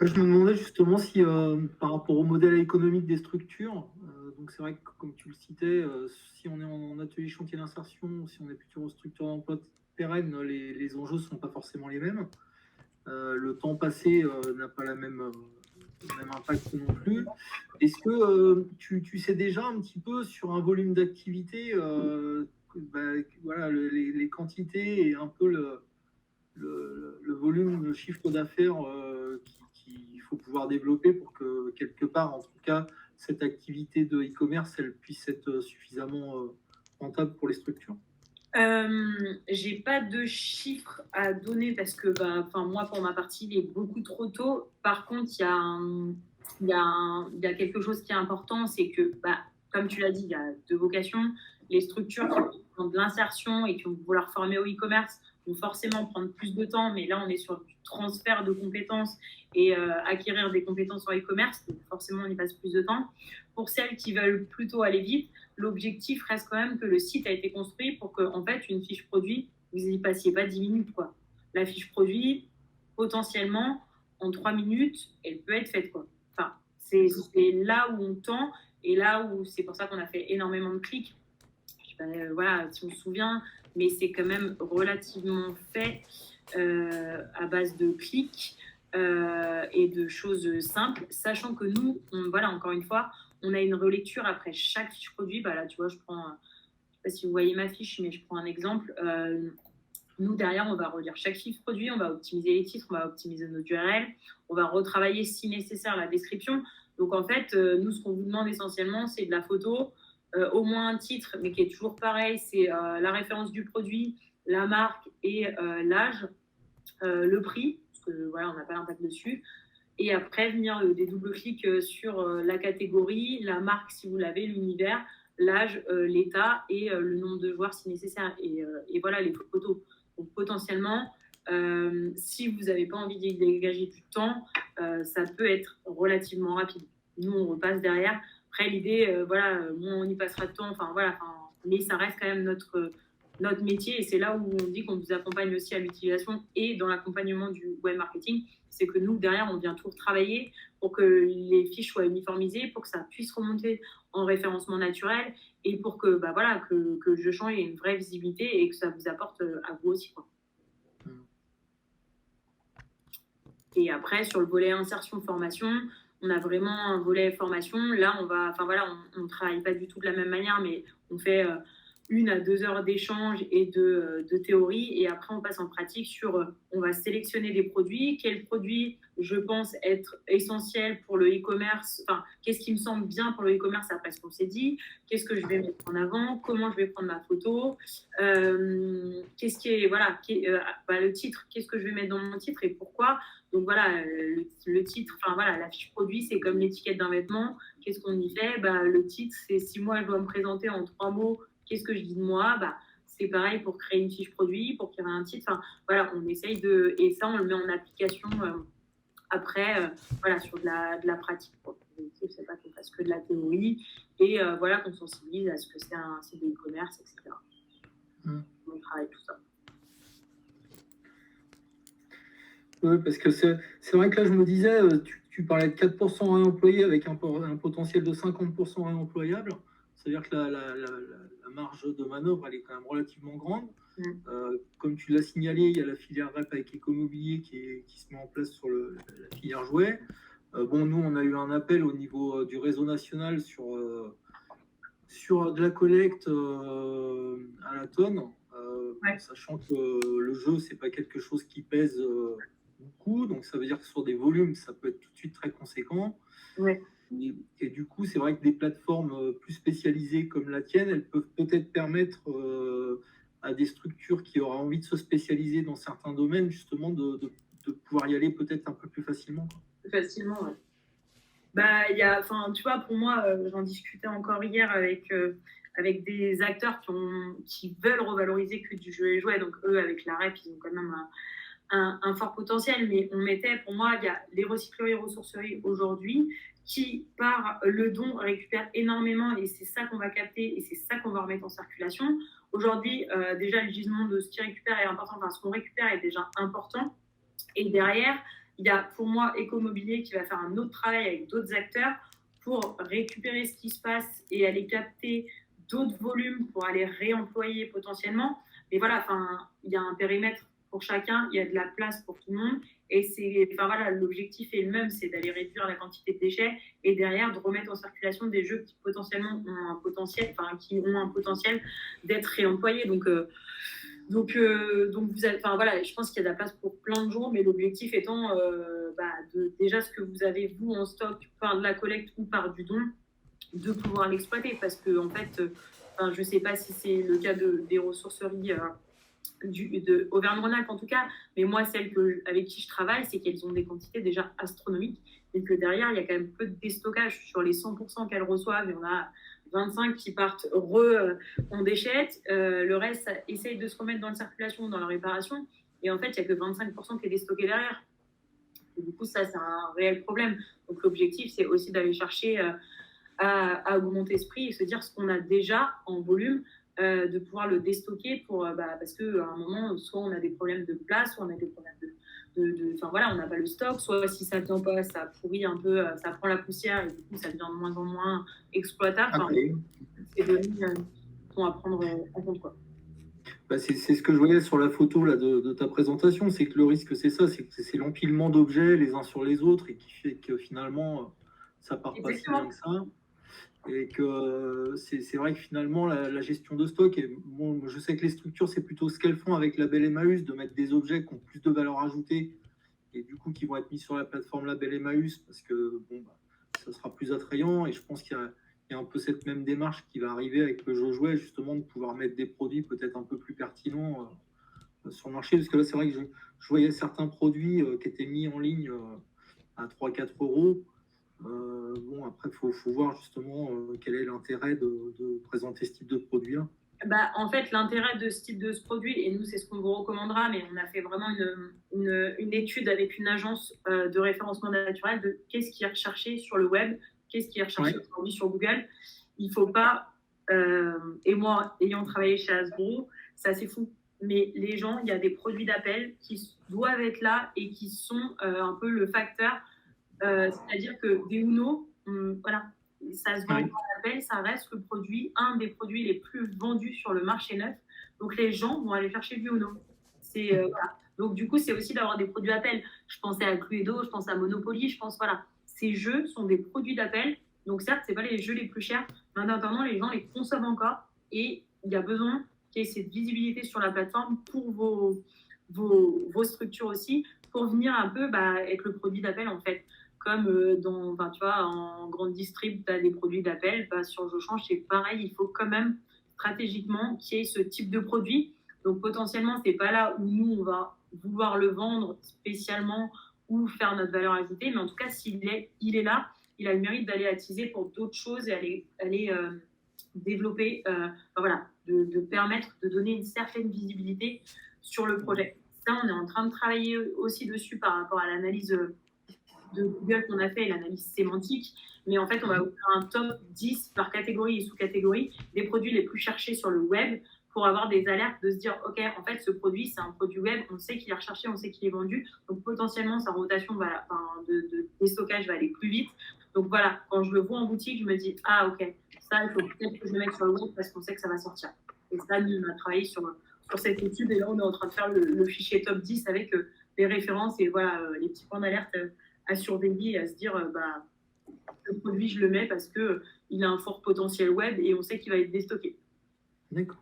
Je me demandais justement si, par rapport au modèle économique des structures, donc c'est vrai que comme tu le citais, si on est en atelier chantier d'insertion, si on est plutôt en structure d'emploi pérenne, les enjeux ne sont pas forcément les mêmes. Le temps passé n'a pas le même impact non plus. Est-ce que tu sais déjà un petit peu sur un volume d'activité, voilà, les quantités et un peu le volume de chiffre d'affaires qu'il faut pouvoir développer pour que, quelque part, en tout cas, cette activité de e-commerce, elle puisse être suffisamment rentable pour les structures? J'ai pas de chiffres à donner parce que moi, pour ma partie, il est beaucoup trop tôt. Par contre, il y a quelque chose qui est important, c'est que, comme tu l'as dit, il y a deux vocations. Les structures qui font de l'insertion et qui vont vouloir former au e-commerce vont forcément prendre plus de temps, mais là, on est sur du transfert de compétences et acquérir des compétences en e-commerce, donc forcément, on y passe plus de temps. Pour celles qui veulent plutôt aller vite, l'objectif reste quand même que le site a été construit pour que, en fait, une fiche produit, vous n'y passiez pas 10 minutes, quoi. La fiche produit, potentiellement, en 3 minutes, elle peut être faite, quoi. Enfin, c'est là où on tend et là où c'est pour ça qu'on a fait énormément de clics. Je sais pas, voilà, si on se souvient, mais c'est quand même relativement fait à base de clics et de choses simples, sachant que nous, voilà, encore une fois, on a une relecture après chaque fiche produit. Là, tu vois, je prends, je sais pas si vous voyez ma fiche, mais je prends un exemple. Nous, derrière, on va relire chaque fiche produit, on va optimiser les titres, on va optimiser nos URL, on va retravailler si nécessaire la description. Donc, en fait, nous, ce qu'on vous demande essentiellement, c'est de la photo, au moins un titre, mais qui est toujours pareil, c'est la référence du produit, la marque et l'âge, le prix, parce que voilà, on n'a pas l'impact dessus. Et après, venir des doubles clics sur la catégorie, la marque si vous l'avez, l'univers, l'âge, l'état et le nombre de joueurs si nécessaire. Et voilà les photos. Donc potentiellement, si vous n'avez pas envie d'y dégager du temps, ça peut être relativement rapide. Nous, on repasse derrière. Après, l'idée, moins on y passera de temps, mais ça reste quand même notre métier et c'est là où on dit qu'on vous accompagne aussi à l'utilisation et dans l'accompagnement du web marketing. C'est que nous, derrière, on vient tout retravailler pour que les fiches soient uniformisées, pour que ça puisse remonter en référencement naturel et pour que, que je change ait une vraie visibilité et que ça vous apporte à vous aussi, quoi. Et après, sur le volet insertion formation, on a vraiment un volet formation. Là, on travaille pas du tout de la même manière, mais on fait 1 à 2 heures d'échange et de théorie. Et après, on passe en pratique sur, on va sélectionner des produits. Quels produits, je pense, être essentiels pour le e-commerce. Enfin, qu'est-ce qui me semble bien pour le e-commerce après ce qu'on s'est dit? Qu'est-ce que je vais mettre en avant? Comment je vais prendre ma photo? Qu'est-ce qui est, voilà, le titre, qu'est-ce que je vais mettre dans mon titre et pourquoi? Donc voilà, le titre, la fiche produit, c'est comme l'étiquette d'un vêtement. Qu'est-ce qu'on y fait? Le titre, c'est si moi je dois me présenter en 3 mots, qu'est-ce que je dis de moi? C'est pareil pour créer une fiche produit, pour créer un titre. Voilà, on essaye de. Et ça, on le met en application après, sur de la pratique. L'objectif, c'est pas qu'on fasse que de la théorie et qu'on sensibilise à ce que c'est un site de e-commerce, etc. On travaille tout ça. Oui, parce que c'est vrai que là, je me disais, tu parlais de 4% réemployés avec un potentiel de 50% réemployable. C'est-à-dire que la marge de manœuvre, elle est quand même relativement grande. Comme tu l'as signalé, il y a la filière REP avec Écomobilier qui se met en place sur la filière jouets. Nous, on a eu un appel au niveau du réseau national sur de la collecte à la tonne, sachant que le jeu, c'est pas quelque chose qui pèse beaucoup, donc ça veut dire que sur des volumes, ça peut être tout de suite très conséquent. Ouais. Et du coup, c'est vrai que des plateformes plus spécialisées comme la tienne, elles peuvent peut-être permettre à des structures qui auraient envie de se spécialiser dans certains domaines, justement, de pouvoir y aller peut-être un peu plus facilement. Plus facilement, ouais. Tu vois, pour moi, j'en discutais encore hier avec des acteurs qui veulent revaloriser que du jeu et jouet. Donc, eux, avec la REP, ils ont quand même un fort potentiel. Mais pour moi, il y a les recycleries et ressourceries aujourd'hui qui, par le don, récupèrent énormément et c'est ça qu'on va capter et c'est ça qu'on va remettre en circulation. Aujourd'hui, déjà, le gisement de ce qui récupère est important. Enfin, ce qu'on récupère est déjà important. Et derrière, il y a pour moi Écomobilier qui va faire un autre travail avec d'autres acteurs pour récupérer ce qui se passe et aller capter d'autres volumes pour aller réemployer potentiellement. Mais voilà, il y a un périmètre pour chacun, il y a de la place pour tout le monde. Et l'objectif est le même, c'est d'aller réduire la quantité de déchets et derrière de remettre en circulation des jeux qui potentiellement ont un potentiel, d'être réemployés. Je pense qu'il y a de la place pour plein de gens, mais l'objectif étant déjà ce que vous avez vous en stock par de la collecte ou par du don, de pouvoir l'exploiter, parce que en fait, je sais pas si c'est le cas des ressourceries de Auvergne-Rhône-Alpes en tout cas, mais moi celles avec qui je travaille, c'est qu'elles ont des quantités déjà astronomiques et que derrière il y a quand même peu de déstockage. Sur les 100% qu'elles reçoivent, il y en a 25 qui partent en déchettent, le reste essaye de se remettre dans la circulation, dans la réparation, et en fait il n'y a que 25% qui est déstocké derrière. Et du coup ça c'est un réel problème. Donc l'objectif c'est aussi d'aller chercher à augmenter ce prix et se dire ce qu'on a déjà en volume, de pouvoir le déstocker parce qu'à un moment, soit on a des problèmes de place, soit on a des problèmes on n'a pas le stock, soit si ça ne vient pas, ça pourrit un peu, ça prend la poussière et du coup, ça devient de moins en moins exploitable. C'est des données qu'on va prendre en compte, quoi. C'est ce que je voyais sur la photo là, de ta présentation, c'est que le risque, c'est ça, c'est l'empilement d'objets les uns sur les autres et qui fait que finalement, ça part pas si bien que ça. Et que c'est vrai que finalement, la gestion de stock, je sais que les structures, c'est plutôt ce qu'elles font avec Label Emmaüs, de mettre des objets qui ont plus de valeur ajoutée et du coup qui vont être mis sur la plateforme Label Emmaüs parce que ça sera plus attrayant. Et je pense qu'il y a un peu cette même démarche qui va arriver avec le jeu jouet, justement, de pouvoir mettre des produits peut-être un peu plus pertinents sur le marché. Parce que là, c'est vrai que je voyais certains produits qui étaient mis en ligne à 3-4 euros. Après, il faut voir justement quel est l'intérêt de présenter ce type de produit-là. En fait, l'intérêt de ce type de ce produit, et nous, c'est ce qu'on vous recommandera, mais on a fait vraiment une étude avec une agence de référencement naturel de qu'est-ce qui est recherché sur le web, qu'est-ce qui est recherché aujourd'hui sur Google. Il ne faut pas, et moi, ayant travaillé chez Hasbro, c'est assez fou, mais les gens, il y a des produits d'appel qui doivent être là et qui sont un peu le facteur. C'est-à-dire que des Uno, ça se vend en appel, ça reste un des produits les plus vendus sur le marché neuf. Donc les gens vont aller chercher du Uno. Donc du coup, c'est aussi d'avoir des produits d'appel. Je pensais à Cluedo, je pense à Monopoly, Ces jeux sont des produits d'appel. Donc certes, c'est pas les jeux les plus chers, mais en attendant, les gens les consomment encore et il y a besoin qu'il y ait cette visibilité sur la plateforme pour vos structures aussi, pour venir un peu être le produit d'appel en fait. Comme en grande distrib, tu as des produits d'appel, sur JoChange, c'est pareil, il faut quand même stratégiquement qu'il y ait ce type de produit. Donc potentiellement, c'est pas là où nous, on va vouloir le vendre spécialement ou faire notre valeur ajoutée, mais en tout cas, il est là, il a le mérite d'aller attiser pour d'autres choses et aller développer, de permettre de donner une certaine visibilité sur le projet. Ça, on est en train de travailler aussi dessus par rapport à l'analyse de Google qu'on a fait, l'analyse sémantique, mais en fait on va ouvrir un top 10 par catégorie et sous-catégorie des produits les plus cherchés sur le web pour avoir des alertes, de se dire ok, en fait ce produit c'est un produit web, on sait qu'il est recherché, on sait qu'il est vendu, donc potentiellement sa rotation de déstockage va aller plus vite. Donc voilà, quand je le vois en boutique, je me dis ah ok, ça il faut peut-être que je le mette sur le web parce qu'on sait que ça va sortir. Et ça, nous on a travaillé sur cette étude et là on est en train de faire le fichier top 10 avec les références et les petits points d'alerte à surveiller et à se dire le produit je le mets parce qu'il a un fort potentiel web et on sait qu'il va être déstocké. D'accord.